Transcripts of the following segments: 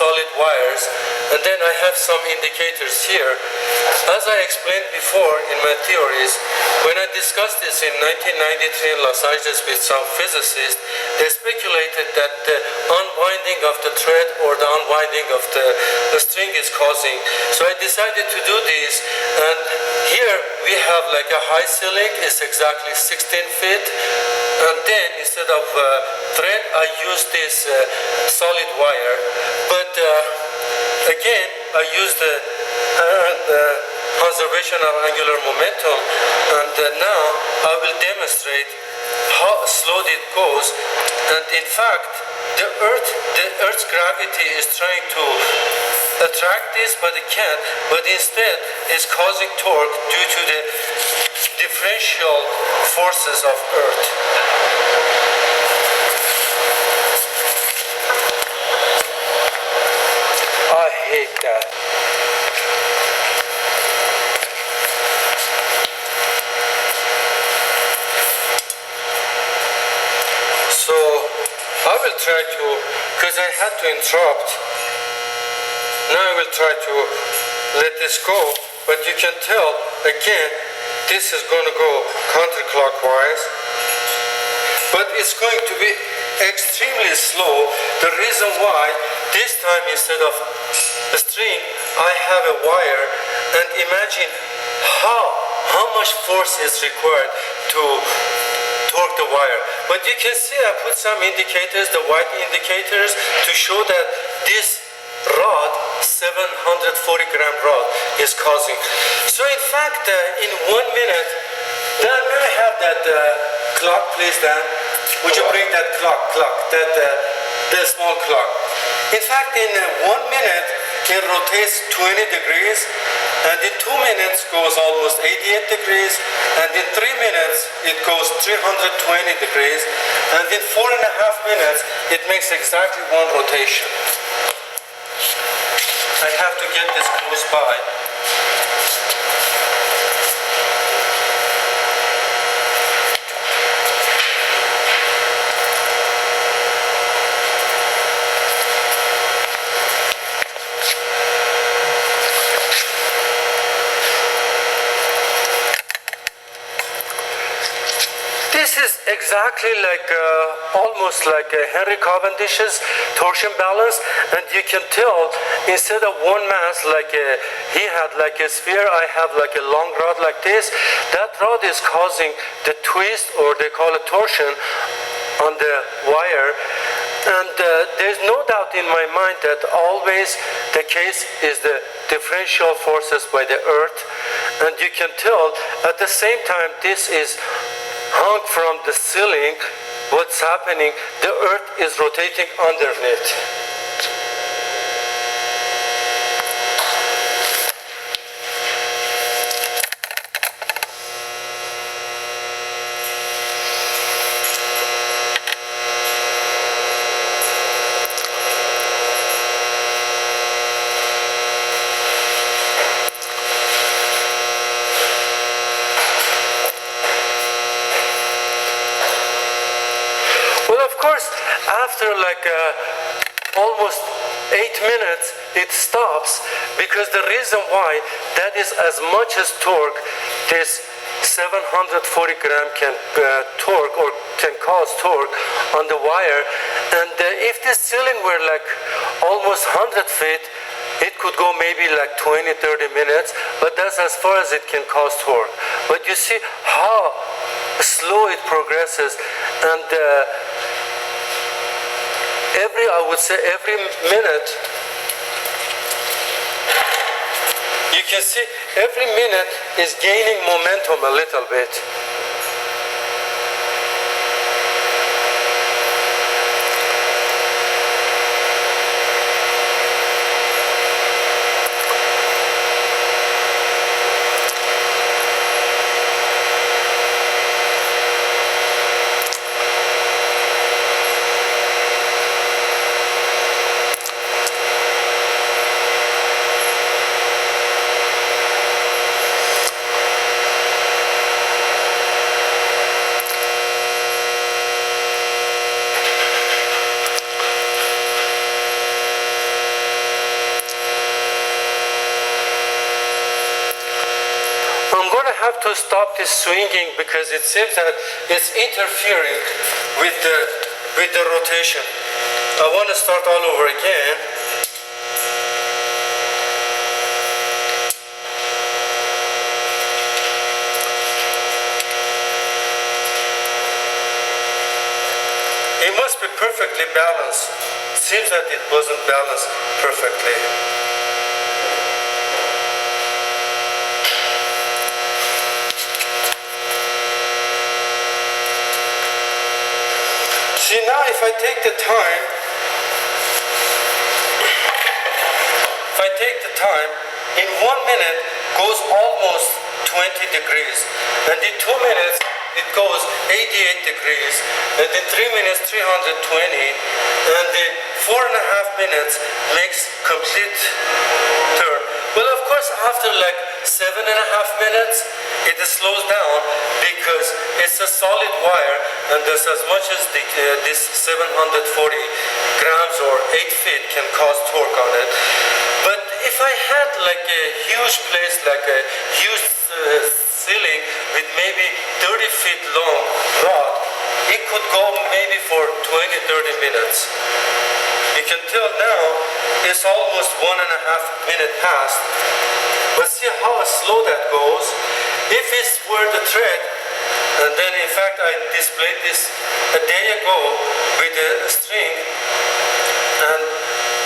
solid wires, and then I have some indicators here. As I explained before in my theories, when I discussed this in 1993 in Los Angeles with some physicists, they speculated that the unwinding of the thread or the unwinding of the string is causing. So I decided to do this, and here we have like a high ceiling, it's exactly 16 feet, and then instead of thread, I use this solid wire. But again, I use the conservation of angular momentum, and now I will demonstrate how slow it goes. And in fact, the Earth's gravity is trying to attract this, but it can't. But instead, it's causing torque due to the differential forces of Earth. I hate that. So I will try to, because I had to interrupt. Now I will try to let this go, but you can tell again this is going to go counterclockwise, but it's going to be extremely slow. The reason why this time instead of a string I have a wire, and imagine how much force is required to torque the wire. But you can see I put some indicators, the white indicators, to show that this rod, 740 gram rod, is causing. So in fact, in 1 minute, Dan, may I have that clock, please, Dan? Would you bring that clock, the small clock? In fact, in 1 minute, it rotates 20 degrees, and in 2 minutes goes almost 88 degrees, and in 3 minutes it goes 320 degrees, and in 4.5 minutes it makes exactly one rotation. I have to get this close by. This is exactly like almost like Henry Cavendish's torsion balance, and you can tell instead of one mass like he had like a sphere, I have like a long rod like this. That rod is causing the twist, or they call it torsion, on the wire. And there's no doubt in my mind that always the case is the differential forces by the Earth, and you can tell at the same time this is hung from the ceiling. What's happening? The Earth is rotating underneath. After like almost 8 minutes, it stops, because the reason why, that is as much as torque this 740 gram can torque or can cause torque on the wire. And if this ceiling were like almost 100 feet, it could go maybe like 20-30 minutes, but that's as far as it can cause torque. But you see how slow it progresses, and I would say every minute, you can see every minute is gaining momentum a little bit. going to have to stop this swinging because it seems that it's interfering with the rotation. I want to start all over again. It must be perfectly balanced. It seems that it wasn't balanced perfectly. See, now if I take the time, in 1 minute goes almost 20 degrees, and in 2 minutes it goes 88 degrees, and in 3 minutes 320, and in 4.5 minutes makes complete turn. Well, of course, after like 7.5 minutes, it slows down because it's a solid wire, and there's as much as this 740 grams or 8 feet can cause torque on it. But if I had like a huge place, like a huge ceiling with maybe 30 feet long rod, it could go maybe for 20-30 minutes. You can tell now it's almost 1.5 minutes past. But see how slow that goes. If it's were the thread, and then in fact I displayed this a day ago with a string, and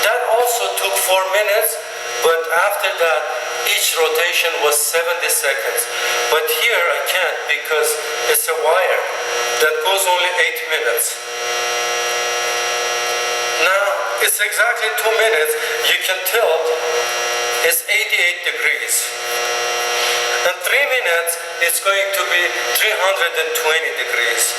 that also took 4 minutes, but after that each rotation was 70 seconds. But here I can't because it's a wire that goes only 8 minutes. Now it's exactly 2 minutes. You can tell it's 88 degrees. And 3 minutes it's going to be 320 degrees.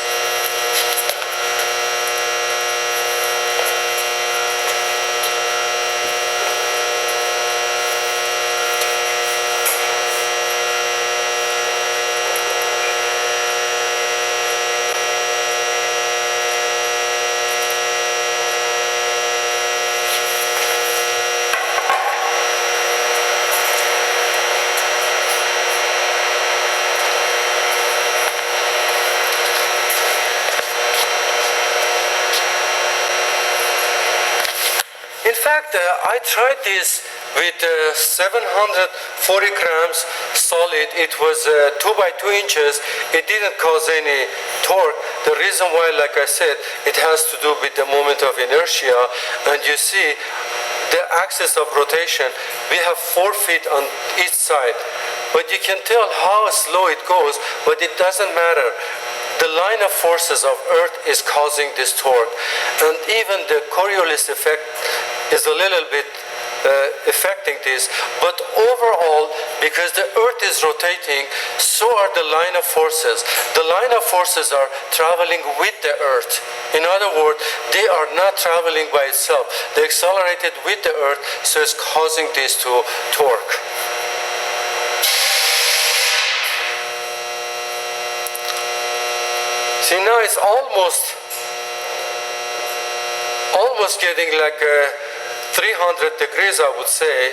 In fact, I tried this with 740 grams solid. It was 2 by 2 inches. It didn't cause any torque. The reason why, like I said, it has to do with the moment of inertia. And you see the axis of rotation, we have 4 feet on each side. But you can tell how slow it goes, but it doesn't matter. The line of forces of Earth is causing this torque. And even the Coriolis effect is a little bit affecting this. But overall, because the Earth is rotating, so are the line of forces. The line of forces are traveling with the Earth. In other words, they are not traveling by itself. They accelerated with the Earth, so it's causing this to torque. See, now it's almost getting like 300 degrees, I would say,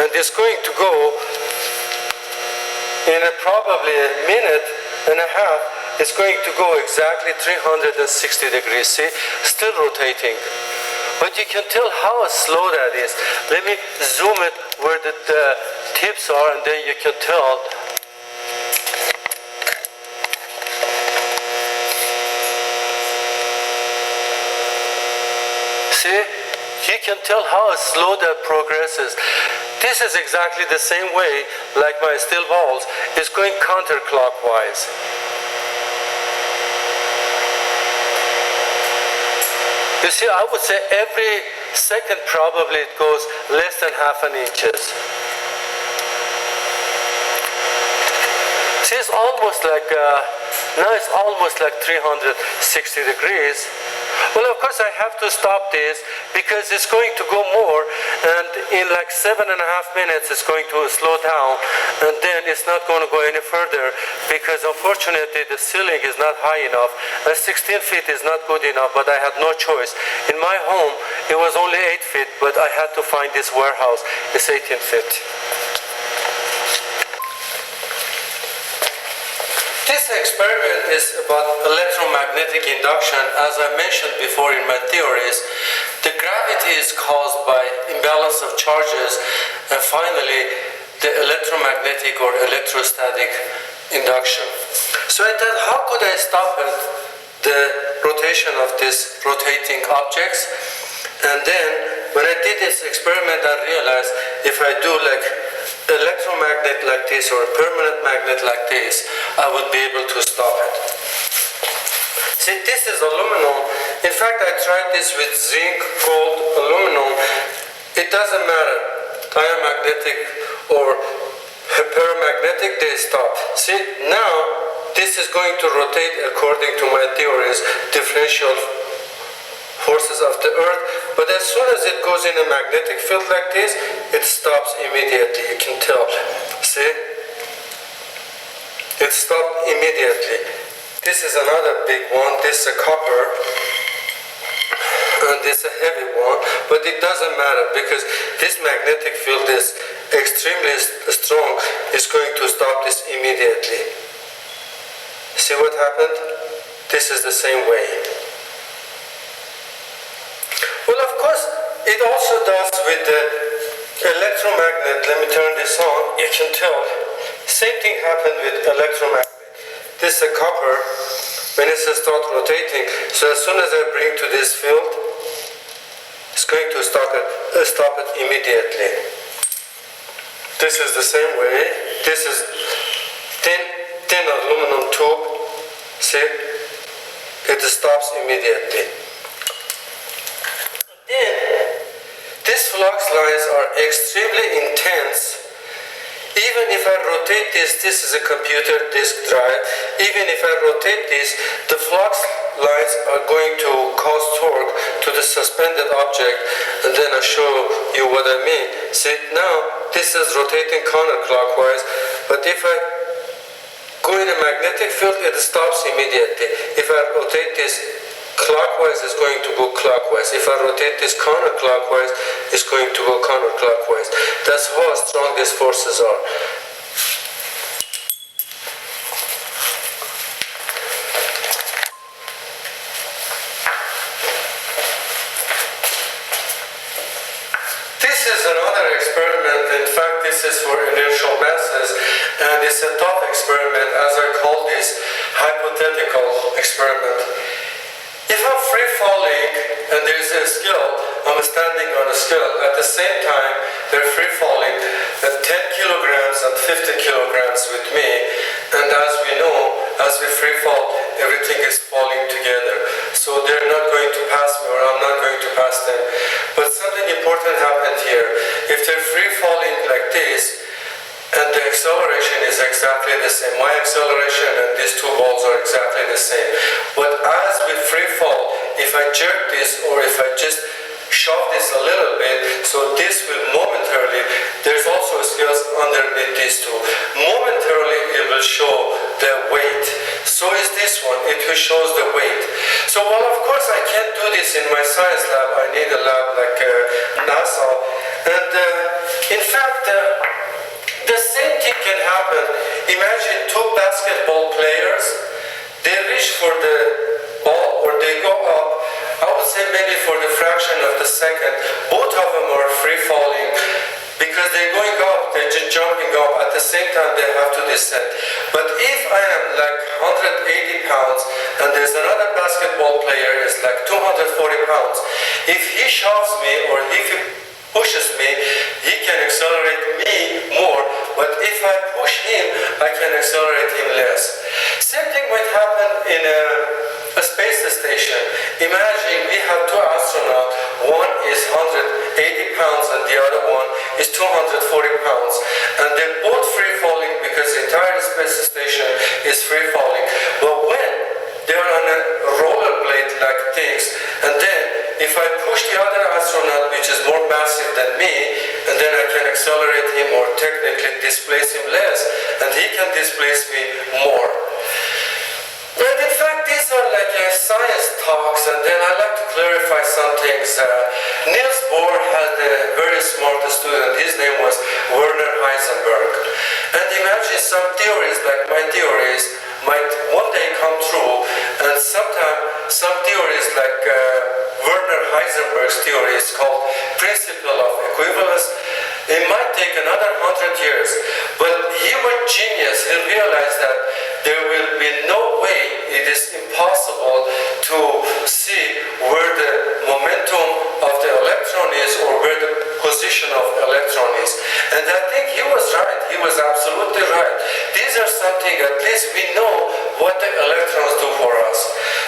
and it's going to go in probably a minute and a half. It's going to go exactly 360 degrees. See, still rotating. But you can tell how slow that is. Let me zoom it where the tips are, and then you can tell. See, you can tell how slow that progresses. This is exactly the same way like my steel balls is going counterclockwise. You see, I would say every second probably it goes less than half an inches. See, it's almost like, now it's almost like 360 degrees. Well, of course, I have to stop this because it's going to go more, and in like 7.5 minutes, it's going to slow down, and then it's not going to go any further because, unfortunately, the ceiling is not high enough, and 16 feet is not good enough, but I had no choice. In my home, it was only 8 feet, but I had to find this warehouse. It's 18 feet. this experiment is about electromagnetic induction. As I mentioned before in my theories, the gravity is caused by imbalance of charges, and finally the electromagnetic or electrostatic induction. So I thought, how could I stop it, the rotation of these rotating objects? And then when I did this experiment, I realized if I do like electromagnet like this or a permanent magnet like this, I would be able to stop it. See, this is aluminum. In fact, I tried this with zinc, gold, aluminum. It doesn't matter, diamagnetic or paramagnetic, they stop. See, now this is going to rotate according to my theories, differential forces of the earth, but as soon as it goes in a magnetic field like this, it stops immediately. You can tell. See? It stopped immediately. This is another big one. This is a copper, and this is a heavy one, but it doesn't matter because this magnetic field is extremely strong. It's going to stop this immediately. See what happened? This is the same way. Well, of course, it also does with the electromagnet. Let me turn this on. You can tell. Same thing happened with electromagnet. This is a copper. When it starts rotating, so as soon as I bring to this field, it's going to stop it immediately. This is the same way. This is thin aluminum tube. See? It stops immediately. Then, these flux lines are extremely intense. Even if I rotate this is a computer disk drive, even if I rotate this, the flux lines are going to cause torque to the suspended object, and then I show you what I mean. See, now this is rotating counterclockwise, but if I go in a magnetic field, it stops immediately. If I rotate this clockwise, it's going to go clockwise. If I rotate this counterclockwise, it's going to go counterclockwise. That's how strong these forces are. This is another experiment. In fact, this is for inertial masses, and it's a tough experiment, as I call this hypothetical experiment. If I'm free falling and there's a scale, I'm standing on a scale. At the same time, they're free falling at 10 kilograms and 50 kilograms with me. And as we know, as we free fall, everything is falling together. So they're not going to pass me, or I'm not going to pass them. But something important happened here. If they're free falling like this, and the acceleration is exactly the same. My acceleration and these two balls are exactly the same. But as we free fall, if I jerk this or if I just shove this a little bit, so this will momentarily, there's also scales underneath these two. Momentarily it will show the weight. So is this one, it will show the weight. So well, of course I can't do this in my science lab. I need a lab like NASA. And in fact, the same thing can happen. Imagine two basketball players. They reach for the ball or they go up. I would say maybe for the fraction of the second. Both of them are free falling because they're going up, they're just jumping up. At the same time, they have to descend. But if I am like 180 pounds and there's another basketball player is like 240 pounds, if he shoves me or if he pushes me, he can accelerate me more, but if I push him, I can accelerate him less. Same thing might happen in a space station. Imagine we have two astronauts, one is 180 pounds and the other one is 240 pounds, and they're both free falling because the entire space station is free falling. But when they're on a rollerblade like things, and then if I push the other astronaut, which is more massive than me, and then I can accelerate him or technically displace him less, and he can displace me more. And in fact, these are like science talks, and then I like to clarify some things. Niels Bohr had a very smart student. His name was Werner Heisenberg. And imagine some theories, like my theories, might And sometimes some theories like Werner Heisenberg's theory is called principle of equivalence. It might take another 100 years, but he was genius. He realized that there will be no way, it is impossible to see where the momentum of the electron is or where the position of electron is. And I think he was right. He was absolutely right. These are something, at least we know what the electrons do for us.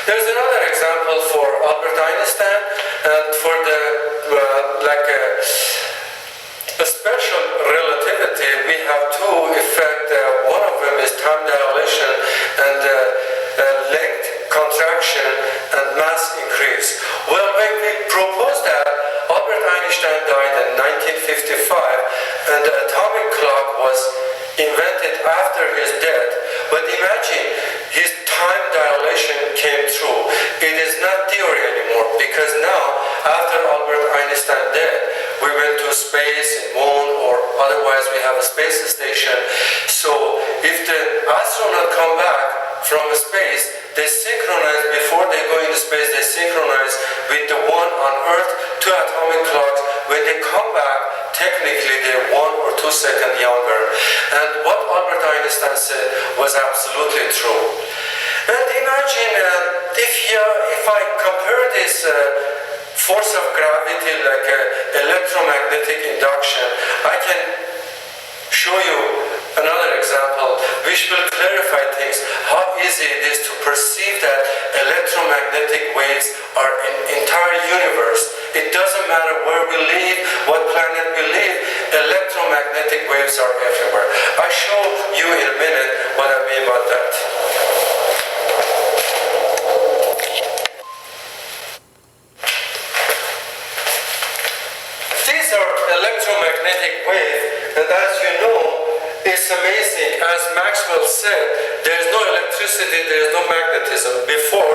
There's another example for Albert Einstein and for the a special relativity. We have two effects. One of them is time dilation and length contraction and mass increase. Well, when we proposed that, Albert Einstein died in 1955 and the atomic clock was invented after his death. But imagine, his time dilation came true. It is not theory anymore, because now, after Albert Einstein died, we went to space, moon, or otherwise we have a space station. So if the astronaut come back from space, they synchronize, before they go into space, they synchronize with the one on Earth, two atomic clocks. When they come back, technically they're 1 or 2 seconds younger. And what Albert Einstein said was absolutely true. And imagine if I compare this force of gravity like electromagnetic induction, I can show you another example which will clarify things, how easy it is to perceive that electromagnetic waves are in entire universe. It doesn't matter where we live, what planet we live, electromagnetic waves are everywhere. I'll show you in a minute what I mean about that. These are electromagnetic waves, and as you know, it's amazing. As Maxwell said, there's no electricity, there's no magnetism. Before,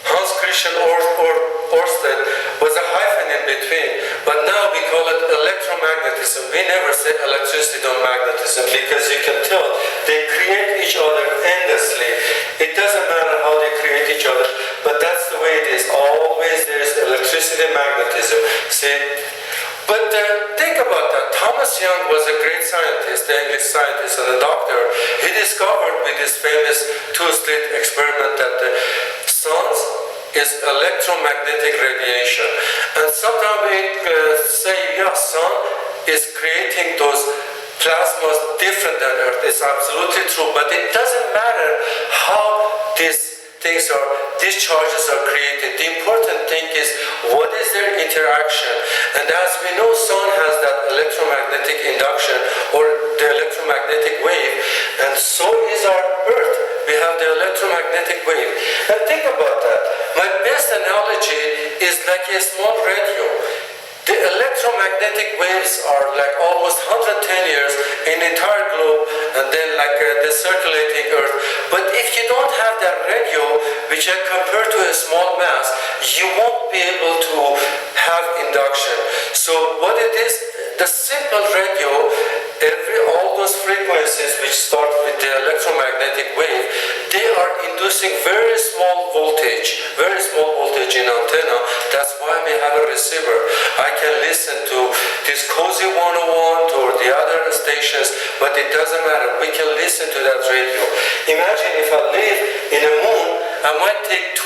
Hans Christian Ørsted was a hyphen in between, but now we call it electromagnetism. We never say electricity or magnetism because you can tell they create each other endlessly. It doesn't matter how they create each other, but that's the way it is. Always there's electricity and magnetism. See? But think about that. Thomas Young was a great scientist, the English scientist and a doctor. He discovered with his famous two-slit experiment that the sun is electromagnetic radiation. And sometimes we say, yeah, sun is creating those plasmas different than Earth. It's absolutely true, but it doesn't matter how these charges are created. The important thing is what is their interaction. And as we know, sun has that electromagnetic induction or the electromagnetic wave, and so is our Earth. We have the electromagnetic wave. And think about that. My best analogy is like a small radio. The electromagnetic waves are like almost 110 years in the entire globe, and then like the circulating Earth. But if you don't have that radio, which I compare to a small mass, you won't be able to have induction. So what it is, the simple radio, all those frequencies which start with the electromagnetic wave, they are inducing very small voltage in antenna. That's why we have a receiver. I can listen to this Cozy 101 or the other stations, but it doesn't matter. We can listen to that radio. Imagine if I live in a moon, I might take 2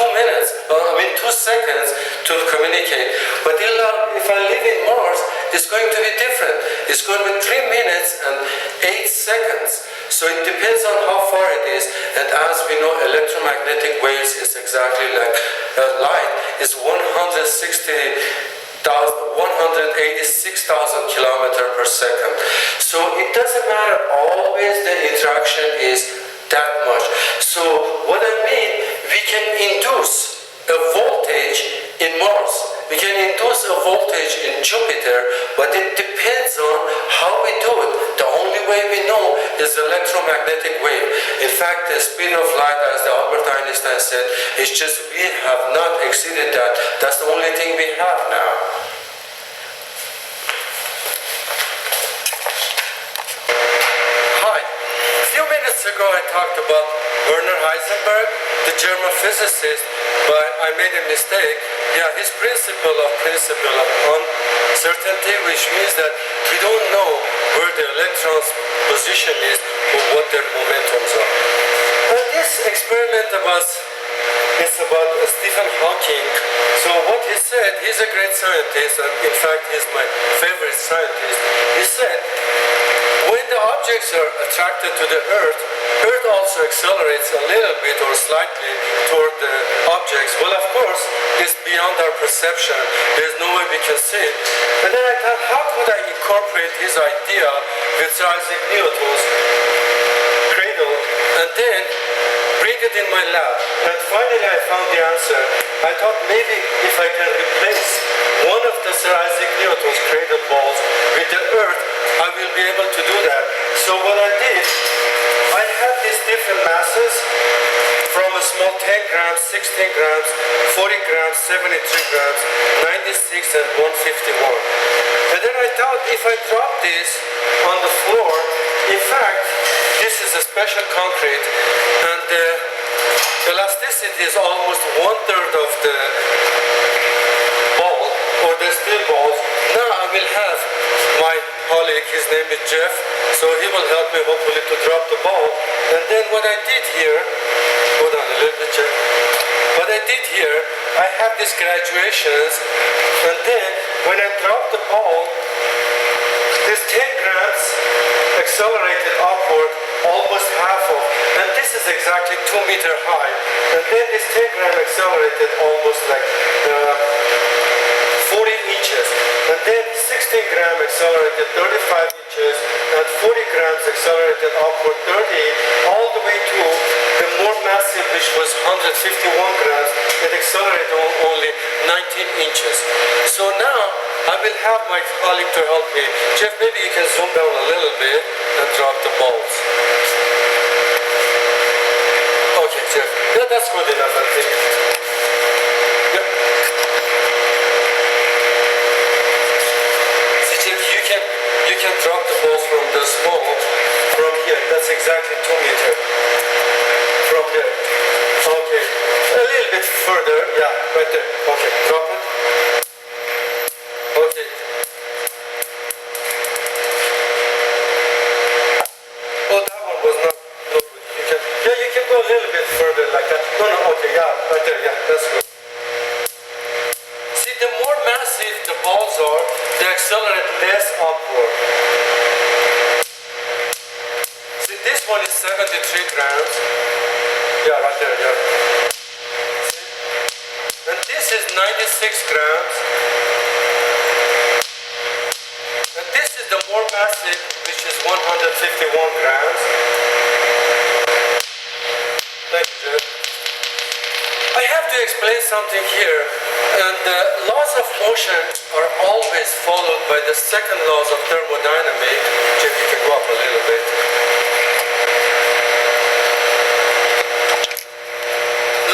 seconds to communicate. But if I live in Mars, it's going to be different. It's going to be 3 minutes and 8 seconds. So it depends on how far it is. And as we know, electromagnetic waves is exactly like light. It's 186,000 kilometers per second. So it doesn't matter. Always the interaction is that much. So what I mean, we can induce a voltage in Mars. We can induce a voltage in Jupiter, but it depends on how we do it. The only way we know is electromagnetic wave. In fact, the speed of light, as the Albert Einstein said, is just we have not exceeded that. That's the only thing we have now. Hi. A few minutes ago I talked about Werner Heisenberg, the German physicist, but I made a mistake. Yeah, his principle of uncertainty, which means that we don't know where the electron's position is or what their momentums are. And this experiment is about Stephen Hawking. So what he said, he's a great scientist, and in fact he's my favorite scientist. He said, when the objects are attracted to the Earth, Earth also accelerates a little bit or slightly toward the objects. Well, of course, it's beyond our perception. There's no way we can see it. And then I thought, how could I incorporate his idea with Isaac Newton's cradle and then bring it in my lab? And finally I found the answer. I thought maybe if I can replace one of the Sir Isaac Newton's cradle balls with the Earth, I will be able to do that. So what I did, I had these different masses from a small 10 grams, 16 grams, 40 grams, 73 grams, 96 and 151. And then I thought if I drop this on the floor, in fact, this is a special concrete and the elasticity is almost 1/3 of the ball or the steel balls. Now I will have my colleague, his name is Jeff, so he will help me hopefully to drop the ball. And then what I did here, hold on a little bit, Jeff. What I did here, I have these graduations, and then when I drop the ball, this 10 grams accelerated upward almost half of, and this is exactly 2 meter high, and then this 10 gram accelerated almost like 40 inches, and then 16 gram accelerated 35 inches, and 40 grams accelerated upward 30, all the way to the more massive, which was 151 grams, it accelerated only 19 inches. So now I will have my colleague to help me. Jeff, maybe you can zoom down a little bit and drop the balls. Okay, Jeff. Yeah, that's good enough, I think. Yeah. See, Jeff, you can drop the balls from the small, from here. That's exactly 2 meters. From there. Okay. A little bit further. Yeah, right there. Okay, drop it. Okay. Oh, that one was not good. You can go a little bit further like that. No, okay, yeah, right there, yeah, that's good. See, the more massive the balls are, they accelerate less upward. See, this one is 73 grams. Yeah, right there, yeah. See? And this is 96 grams. And this is the more massive, which is 151 grams. Thank you, Jeff. I have to explain something here. And the laws of motion are always followed by the second laws of thermodynamics. Jeff, you can go up a little bit.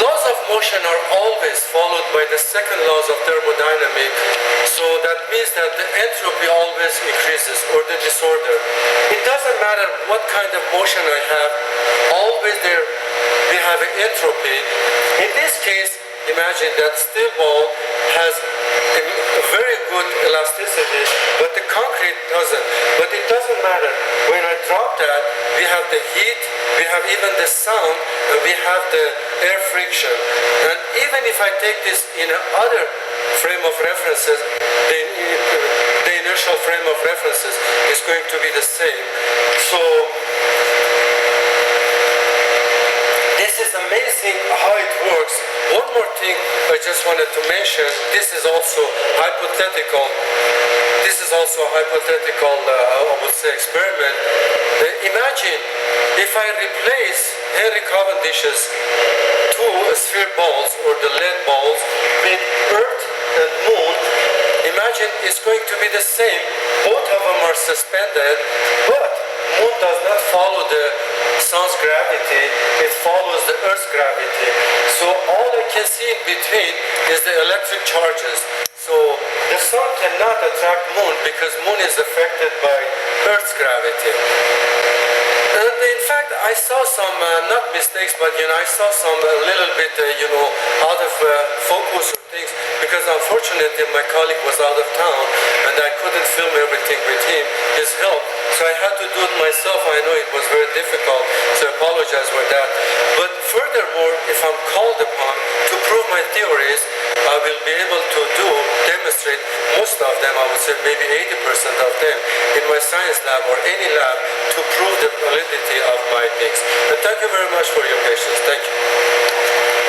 Laws of motion are always followed by the second laws of thermodynamics. So that means that the entropy always increases, or the disorder. It doesn't matter what kind of motion I have, always there we have an entropy. In this case, imagine that steel ball has a very good elasticity, but the concrete doesn't. But it doesn't matter. When I drop that, we have the heat, we have even the sound, and we have the air friction. And even if I take this in another frame of references, the inertial frame of references is going to be the same. So this is amazing how it works. One more thing I just wanted to mention, this is also hypothetical. This is also a hypothetical, I would say, experiment. Imagine if I replace Henry Cavendish's two sphere balls, or the lead balls, with Earth and Moon. Imagine it's going to be the same. Both of them are suspended, but Moon does not follow the Sun's gravity, it follows the Earth's gravity. So all I can see in between is the electric charges. So the Sun cannot attract Moon because Moon is affected by Earth's gravity. And in fact, I saw some, not mistakes, but I saw some a little bit, out of focus or things, because unfortunately my colleague was out of town and I couldn't film everything with him, his help. So I had to do it myself. I know it was very difficult, so I apologize for that. But furthermore, if I'm called upon to prove my theories, I will be able to demonstrate most of them, I would say maybe 80% of them, in my science lab or any lab to prove the validity of my things. And thank you very much for your patience. Thank you.